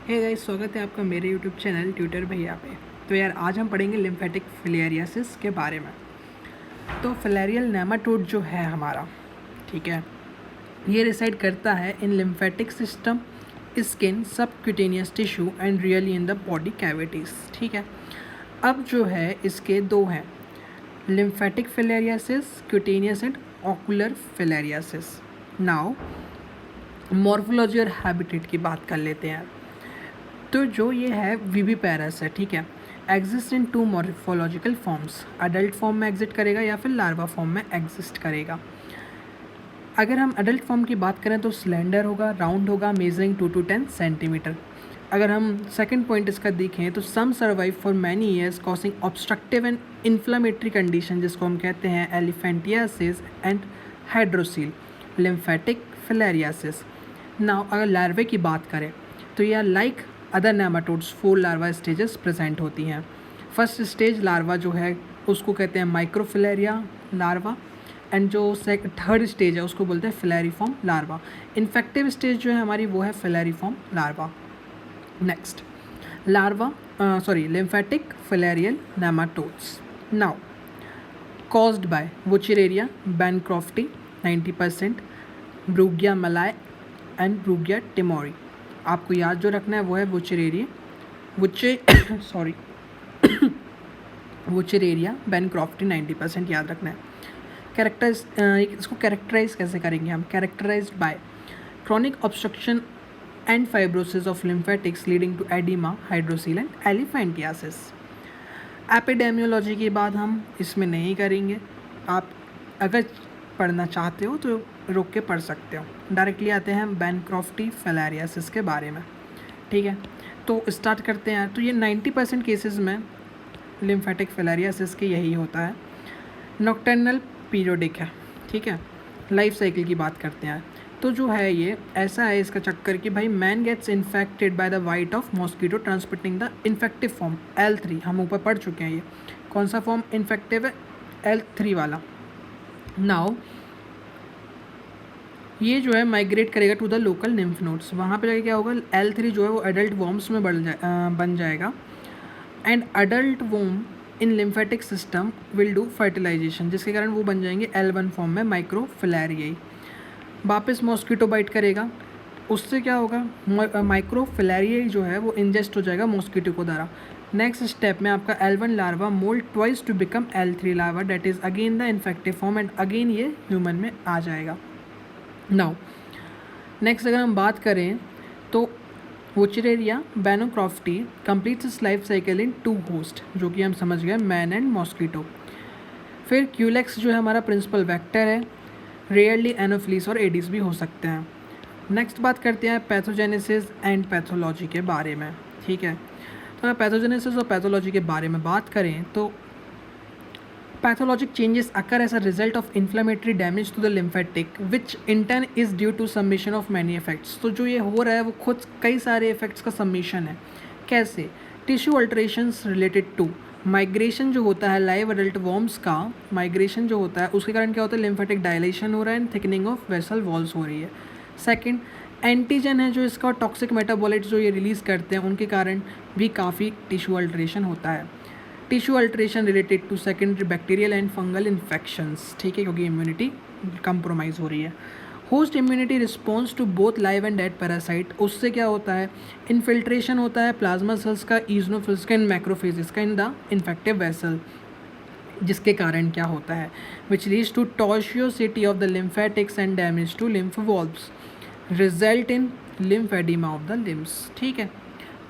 Hey guys, स्वागत है आपका मेरे यूट्यूब चैनल ट्यूटर भैया पे। तो यार आज हम पढ़ेंगे लिम्फेटिक फिलेरियासिस के बारे में। तो फिलेरियल नेमाटोड जो है हमारा, ठीक है, ये रिसाइड करता है in lymphatic system, skin, subcutaneous tissue and really in the body cavities. ठीक है, अब जो है इसके दो हैं, lymphatic filariasis, cutaneous and ocular filariasis. Now morphology और हैबिटेट की बात कर लेते हैं। तो जो ये है विविपेरस है, ठीक है, exist in two morphological forms, adult form में एग्जिस्ट करेगा या फिर लार्वा फॉर्म में एग्जिस्ट करेगा। अगर हम अडल्ट फॉर्म की बात करें तो स्लेंडर होगा, राउंड होगा, मेजरिंग 2 to 10 सेंटीमीटर। अगर हम सेकंड पॉइंट इसका देखें तो some survive for many years causing obstructive and inflammatory condition, जिसको हम कहते हैं elephantiasis and hydrocele lymphatic filariasis. Now अगर लार्वे की बात करें तो यह like other nematodes 4 larva stages present होती हैं। फर्स्ट स्टेज लार्वा जो है उसको कहते हैं माइक्रोफिलेरिया लार्वा, एंड जो थर्ड स्टेज है उसको बोलते हैं फिलेरिफॉर्म लार्वा। इन्फेक्टिव स्टेज जो है हमारी वो है filariform larva. Next lymphatic filarial nematodes. Now caused by Wuchereria bancrofti 90%, Brugia malayi and Brugia timori. आपको याद जो रखना है वो है वुचेरेरिया बैनक्रॉफ्टी 90% याद रखना है। इसको कैरेक्टराइज कैसे करेंगे हम? Characterised by chronic obstruction and fibrosis of lymphatics leading to oedema, hydrocele and elephantiasis. Epidemiology की बात हम इसमें नहीं करेंगे, आप अगर पढ़ना चाहते हो तो रोक के पढ़ सकते हो। डायरेक्टली आते हैं बैनक्रॉफ्टी फिलेरियासिस के बारे में। ठीक है, तो स्टार्ट करते हैं। तो ये 90% केसेस में लिम्फेटिक फिलेरियासिस के यही होता है। नॉक्टर्नल पीरियोडिक है, ठीक है। लाइफ साइकिल की बात करते हैं तो जो है ये ऐसा है इसका चक्कर कि भाई man gets infected by the bite of mosquito transmitting the infective form L3। हम ऊपर पढ़ चुके हैं ये कौन सा फॉर्म इन्फेक्टिव है, L3 वाला। नाउ ये जो है माइग्रेट करेगा to the local lymph nodes, वहाँ पे जाके क्या होगा, L3 जो है वो एडल्ट वॉर्म्स में बन जाएगा, and adult worm in lymphatic system will do fertilisation, जिसके कारण वो बन जाएंगे L1 फॉर्म में माइक्रोफिलेरियाई। वापस मॉस्किटो बाइट करेगा, उससे क्या होगा, माइक्रोफिलेरियाई जो है वो इंजेस्ट हो जाएगा मॉस्किटो को द्वारा। नेक्स्ट स्टेप में आपका L1 larva moult twice to become L3 larva, that is again the infective form, and again ये ह्यूमन में आ जाएगा। नाउ नेक्स्ट अगर हम बात करें तो Wuchereria bancrofti completes its life cycle in 2 host, जो कि हम समझ गए मैन एंड मॉस्किटो। फिर क्यूलेक्स जो है हमारा प्रिंसिपल वेक्टर है, रेयरली एनोफिलीस और एडिस भी हो सकते हैं। नेक्स्ट बात करते हैं पैथोजेनेसिस एंड पैथोलॉजी के बारे में। ठीक है, तो पैथोजेनेसिस और पैथोलॉजी के बारे में बात करें तो pathologic changes occur as a result of inflammatory damage to the lymphatic which in turn is due to submission of many effects. तो जो ये हो रहा है वो खुद कई सारे इफेक्ट्स का सबमिशन है। कैसे? Tissue alterations related to migration जो होता है लाइव अडल्ट वॉर्म्स का, माइग्रेशन जो होता है उसके कारण क्या होता है, लिम्फेटिक डायलेशन हो रहा है and thickening of vessel walls हो रही है। सेकेंड, एंटीजन है जो इसका, टॉक्सिक मेटाबॉलाइट्स जो ये रिलीज़ करते हैं उनके कारण भी काफ़ी टिश्यू अल्ट्रेशन होता है। Tissue alteration related to secondary bacterial and fungal infections, ठीक है, क्योंकि इम्यूनिटी कंप्रोमाइज़ हो रही है। Host immunity response to both live and dead parasite, उससे क्या होता है, इन्फिल्ट्रेशन होता है प्लाज्मा सेल्स का, ईजनोफिल्स का एंड मैक्रोफेजेस का इन द इन्फेक्टिव वेसल, जिसके कारण क्या होता है, which leads to tortuosity of the lymphatics and damage to lymph valves, result in lymphoedema of the limbs. ठीक है,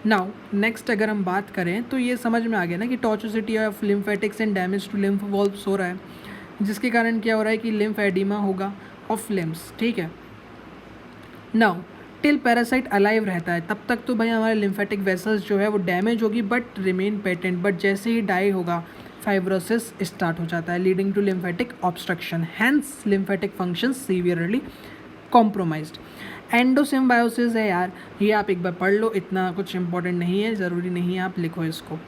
नाउ नेक्स्ट अगर हम बात करें तो ये समझ में आ गया ना कि tortuosity of lymphatics and damage to lymph valves हो रहा है, जिसके कारण क्या हो रहा है कि लिम्फेडिमा होगा ऑफ लिम्स। ठीक है, नाउ टिल पैरासाइट अलाइव रहता है तब तक तो भाई हमारे लिम्फेटिक वेसल्स जो है वो डैमेज होगी बट रिमेन पेटेंट, बट जैसे ही डाई होगा फाइब्रोसिस स्टार्ट हो जाता है leading to lymphatic obstruction, hence lymphatic function severely compromised. Endosymbiosis है यार, ये आप एक बार पढ़ लो, इतना कुछ इंपॉर्टेंट नहीं है, ज़रूरी नहीं है आप लिखो इसको।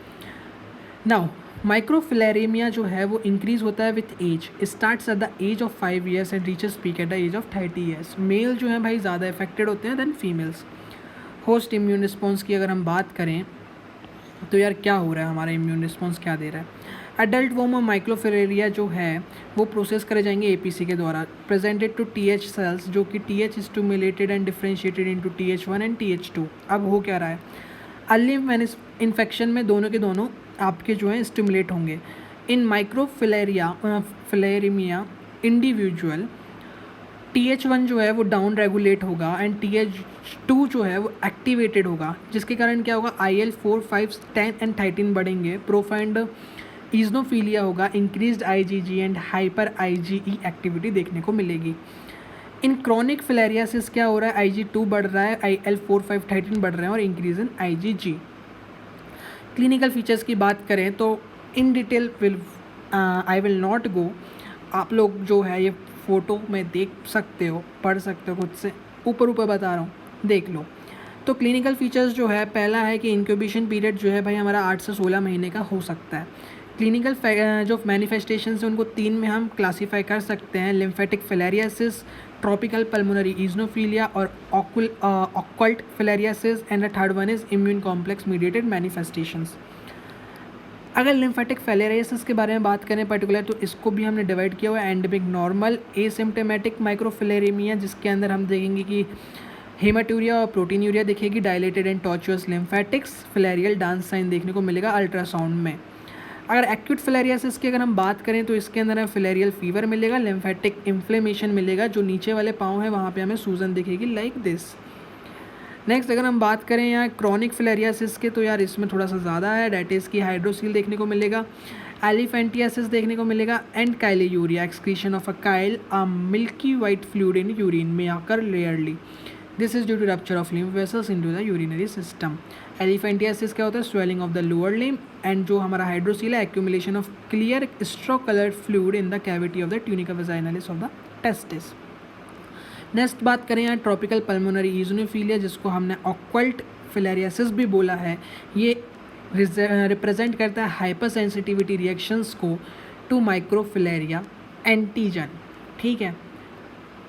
नाउ माइक्रोफिलेरिमिया जो है वो इंक्रीज होता है with age, starts at the age of 5 years and reaches peak at the age of 30 years। Male जो है भाई ज़्यादा इफेक्टेड होते हैं than females. Host immune response की अगर हम बात करें तो यार क्या हो रहा है, हमारा इम्यून रिस्पॉन्स क्या दे रहा है। एडल्ट वोम और माइक्रोफिलेरिया जो है वो प्रोसेस करे जाएंगे एपीसी के द्वारा, प्रेजेंटेड टू टीएच सेल्स, जो कि TH stimulated and differentiated into TH one and TH two. अब हो क्या रहा है, अर्ली इन्फेक्शन में दोनों के दोनों आपके जो हैं स्टिमुलेट होंगे। इन फिलेरिमिया इंडिविजुअल TH1 जो है वो डाउन रेगुलेट होगा एंड TH2 जो है वो एक्टिवेटेड होगा, जिसके कारण क्या होगा, IL-4, 5, 10 एंड 13 बढ़ेंगे, प्रोफाइंड ईजनोफीलिया होगा, increased IgG and hyper IgE activity देखने को मिलेगी। इन क्रॉनिक फिलेरियासिस क्या हो रहा है, IG2 बढ़ रहा है, IL-4, 5, 13 बढ़ रहे हैं और increase in IgG। Clinical features की बात करें तो in detail I will not go, आप लोग जो है ये फ़ोटो में देख सकते हो, पढ़ सकते हो खुद से, ऊपर बता रहा हूँ, देख लो। तो क्लिनिकल फीचर्स जो है, पहला है कि इंक्यूबेशन पीरियड जो है भाई हमारा 8 से 16 महीने का हो सकता है। क्लिनिकल जो मैनिफेस्टेशंस हैं उनको 3 में हम क्लासीफाई कर सकते हैं, lymphatic filariasis, tropical pulmonary eosinophilia और occult filariasis, and the third one is immune complex mediated manifestations. अगर लिम्फेटिक फिलेरियासिस के बारे में बात करें पर्टिकुलर, तो इसको भी हमने डिवाइड किया हुआ है, एंडेमिक, नॉर्मल, एसिम्प्टोमेटिक माइक्रोफिलेरिमिया, जिसके अंदर हम देखेंगे कि हेमाटूरिया और प्रोटीनयूरिया दिखेगी, dilated and tortuous lymphatics, filarial dance sign देखने को मिलेगा अल्ट्रासाउंड में। अगर एक्यूट फिलेरियासिस की अगर हम बात करें तो इसके अंदर हमें फिलेरियल फीवर मिलेगा, लिम्फेटिक इन्फ्लेमेशन मिलेगा, जो नीचे वाले पाँव है वहाँ पे हमें सूजन दिखेगी लाइक दिस। नेक्स्ट अगर हम बात करें यहाँ क्रॉनिक फिलेरियासिस के, तो यार इसमें थोड़ा सा ज़्यादा है, डेट इज़ की हाइड्रोसील देखने को मिलेगा, एलिफेंटियासिस देखने को मिलेगा, and chyluria, excretion of a chyle, a milky white fluid in urine में आकर rarely, this is due to rupture of lymph vessels into the urinary system. Elephantiasis क्या होता है, swelling of the lower limb, and जो हमारा hydrocele है, accumulation of clear straw coloured fluid in the cavity of the tunica vaginalis of the testis. Next बात करें यहाँ tropical pulmonary ईजनोफीलिया, जिसको हमने ऑक्कल्ट फिलेरियासिस भी बोला है, ये रिप्रेजेंट करता है हाइपर सेंसिटिविटी रिएक्शंस को टू माइक्रोफिलेरिया एंटीजन। ठीक है,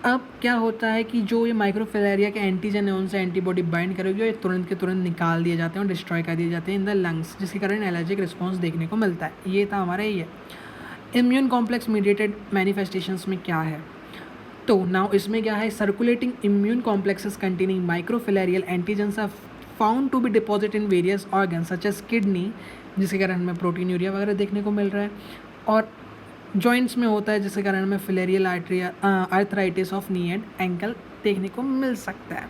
अब क्या होता है कि जो ये माइक्रोफिलेरिया के एंटीजन है उनसे एंटीबॉडी बाइंड करेगी और ये तुरंत के तुरंत निकाल दिए जाते हैं और डिस्ट्रॉय कर दिए जाते हैं इन द लंग्स, जिसके कारण एलर्जिक रिस्पॉन्स देखने को मिलता है। ये था हमारा ये इम्यून कॉम्प्लेक्स मीडिएटेड मैनिफेस्टेशंस में क्या है, तो नाउ इसमें क्या है, circulating immune complexes containing microfilarial antigens are found to be deposit in various organ such as kidney, जिसके कारण हमें प्रोटीनयूरिया वगैरह देखने को मिल रहा है, और जॉइंट्स में होता है जिसके कारण हमें filarial arthritis of knee and ankle देखने को मिल सकता है।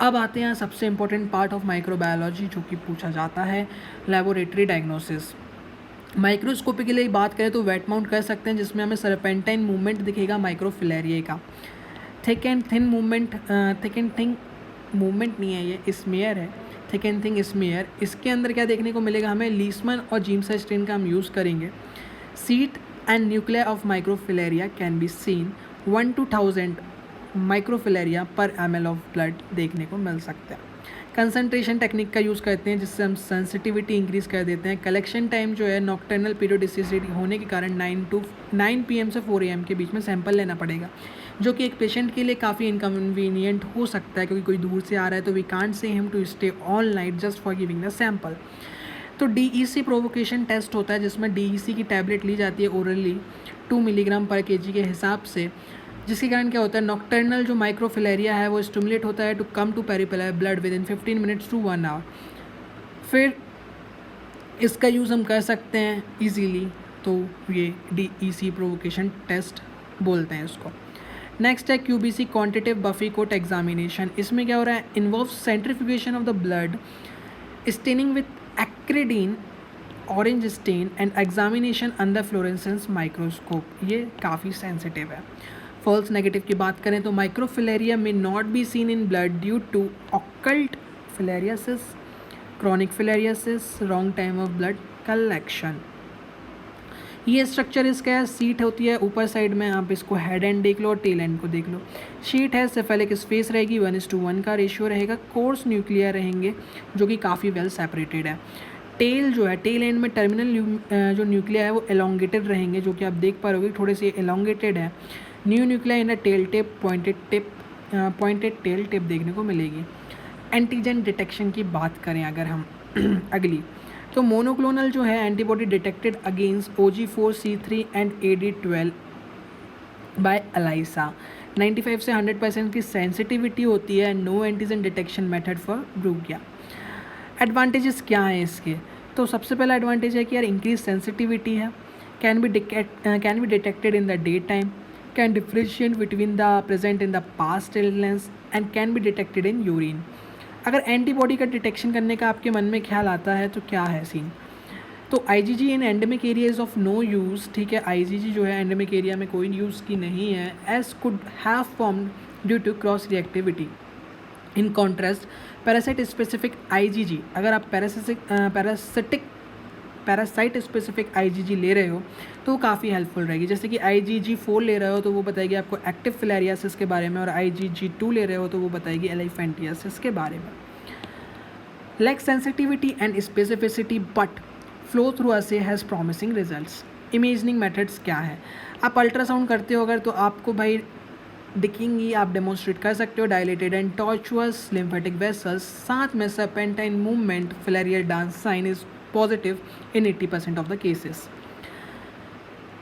अब आते हैं सबसे इम्पोर्टेंट पार्ट ऑफ माइक्रोबायोलॉजी जो कि पूछा जाता है, लेबोरेटरी डायग्नोसिस। माइक्रोस्कोपी के लिए बात करें तो वेट माउंट कर सकते हैं, जिसमें हमें सरपेंटाइन मूवमेंट दिखेगा माइक्रोफिलेरिया का। Thick and thin movement, thick and thin movement नहीं है, ये स्मेयर है, थिक एंड थिन स्मेयर। इसके अंदर क्या देखने को मिलेगा हमें, लीसमन और जीमसा स्ट्रेन का हम यूज़ करेंगे। Seat and nuclear of microfilaria can be seen 1 to 1000 microfilaria पर ml ऑफ ब्लड देखने को मिल सकता है। कंसंट्रेशन टेक्निक का यूज़ करते हैं जिससे हम सेंसिटिविटी इंक्रीज़ कर देते हैं। कलेक्शन टाइम जो है नॉक्टर्नल पीरियोडिसिटी होने के कारण 9 PM से 4 AM के बीच में सैंपल लेना पड़ेगा, जो कि एक पेशेंट के लिए काफ़ी इनकन्वीनियंट हो सकता है, क्योंकि कोई दूर से आ रहा है तो we can't say him to stay all night just for giving the sample. तो DEC प्रोवोकेशन टेस्ट होता है जिसमें DEC की टैबलेट ली जाती है ओरली 2 मिलीग्राम पर kg के हिसाब से, जिसके कारण क्या होता है, नॉक्टर्नल जो माइक्रोफिलेरिया है वो स्टिमुलेट होता है to come to peripheral blood within 15 minutes to 1 hour। फिर इसका यूज़ हम कर सकते हैं ईजीली, तो ये DEC प्रोवोकेशन टेस्ट बोलते हैं इसको। नेक्स्ट है QBC quantitative buffy coat examination. इसमें क्या हो रहा है, involve centrifugation of the blood, staining with acridine orange stain and examination under fluorescence microscope. ये काफ़ी सेंसिटिव है। फॉल्स नेगेटिव की बात करें तो microfilaria may not be seen in blood due to occult filariasis, chronic filariasis, wrong time of blood collection. ये structure इसका है, सीट होती है ऊपर साइड में, आप इसको हेड एंड देख लो और टेल एंड को देख लो। शीट है, सेफेलिक स्पेस रहेगी, 1:1 का रेशियो रहेगा, कोर्स न्यूक्लियर रहेंगे जो कि काफ़ी वेल सेपरेटेड है। टेल जो है, टेल एंड में टर्मिनल जो न्यूक्लिया है वो एलोंगेटेड रहेंगे, जो कि आप देख पा रहे हो थोड़े से एलोंगेटेड है। New nuclei in the tail tip, pointed tail tip देखने को मिलेगी। एंटीजन डिटेक्शन की बात करें अगर हम अगली, तो मोनोक्लोनल जो है antibody detected against OG4C3 and AD12 by ELISA. 95 से 100% की सेंसिटिविटी होती है। No antigen detection method for Brugia. Advantages क्या हैं इसके? तो सबसे पहला एडवांटेज है कि यार इंक्रीज सेंसिटिविटी है, can be detected in the day time, can differentiate between the present in the past illness and can be detected in urine. अगर एंटीबॉडी का डिटेक्शन करने का आपके मन में ख्याल आता है तो क्या है सीन? तो IgG in endemic areas of no use, ठीक है, IgG जो है एंडेमिक एरिया में कोई यूज़ की नहीं है, as could have formed due to cross reactivity. In contrast parasite specific IgG, अगर आप पैरासाइट स्पेसिफिक IgG ले रहे हो तो वो काफ़ी हेल्पफुल रहेगी। जैसे कि IgG4 ले रहे हो तो वो बताएगी आपको एक्टिव फिलारियासिस के बारे में, और IgG2 ले रहे हो तो वो बताएगी एलिफेंटियासिस के बारे में। Lack sensitivity and specificity but flow through assay has promising results. Imaging methods क्या है? आप अल्ट्रासाउंड करते हो अगर तो आपको भाई दिखेंगी, आप डेमोन्स्ट्रेट कर सकते हो dilated and tortuous lymphatic vessels, साथ में serpentine movement, filarial dance sign is positive in 80% of the cases.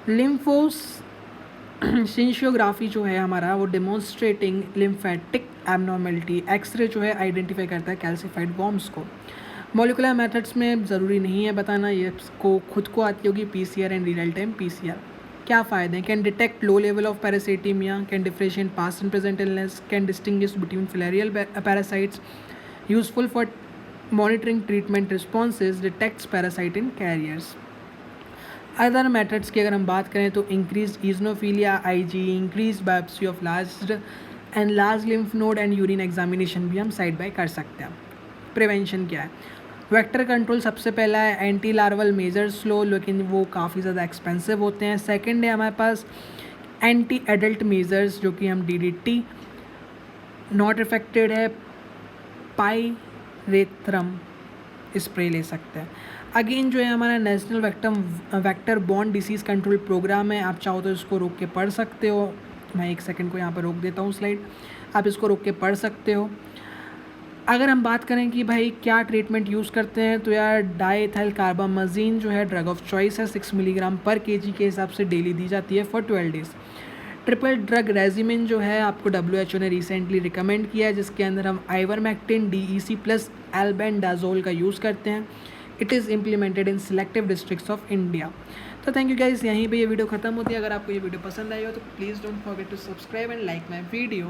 Lymphoscintigraphy जो है हमारा वो डेमोन्स्ट्रेटिंग लिम्फेटिक एबनॉर्मेलिटी, एक्सरे जो है आइडेंटिफाई करता है कैल्सिफाइड वॉर्म्स को। मॉलिकुलर मेथड्स में ज़रूरी नहीं है बताना, ये को खुद को आती होगी PCR and real time PCR। क्या फ़ायदे हैं? Can detect low level of parasitaemia, can differentiate past and present illness, can distinguish between filarial parasites, useful for monitoring treatment responses, detects parasite in carriers. Other methods की अगर हम बात करें तो increase eosinophilia IG, increase biopsy of large lymph node and urine examination भी हम side by कर सकते हैं। प्रिवेंशन क्या है? वेक्टर कंट्रोल सबसे पहला है, एंटी लार्वल मेजर्स लो, लेकिन वो काफ़ी ज़्यादा एक्सपेंसिव होते हैं। सेकंड है हमारे पास एंटी एडल्ट मेजर्स, जो कि हम DDT नॉट इफेक्टेड है, पाइरेथ्रम स्प्रे ले सकते हैं। अगेन जो है हमारा national vector borne disease control programme है, आप चाहो तो इसको रोक के पढ़ सकते हो। मैं एक सेकंड को यहाँ पर रोक देता हूँ स्लाइड, आप इसको रोक के पढ़ सकते हो। अगर हम बात करें कि भाई क्या ट्रीटमेंट यूज़ करते हैं, तो यार डाइएथाइल कार्बामाजीन जो है ड्रग ऑफ चॉइस है, 6 मिलीग्राम पर kg के हिसाब से डेली दी जाती है for 12 days. Triple drug regimen जो है आपको WHO ने रिसेंटली रिकमेंड किया है, जिसके अंदर हम आइवरमेक्टिन DEC प्लस एल्बेंडाजोल का यूज़ करते हैं। It is implemented in selective districts of India. तो थैंक यू गाइस, यहीं पे ये वीडियो खत्म होती है। अगर आपको ये वीडियो पसंद आई हो तो please don't forget to subscribe and like my video.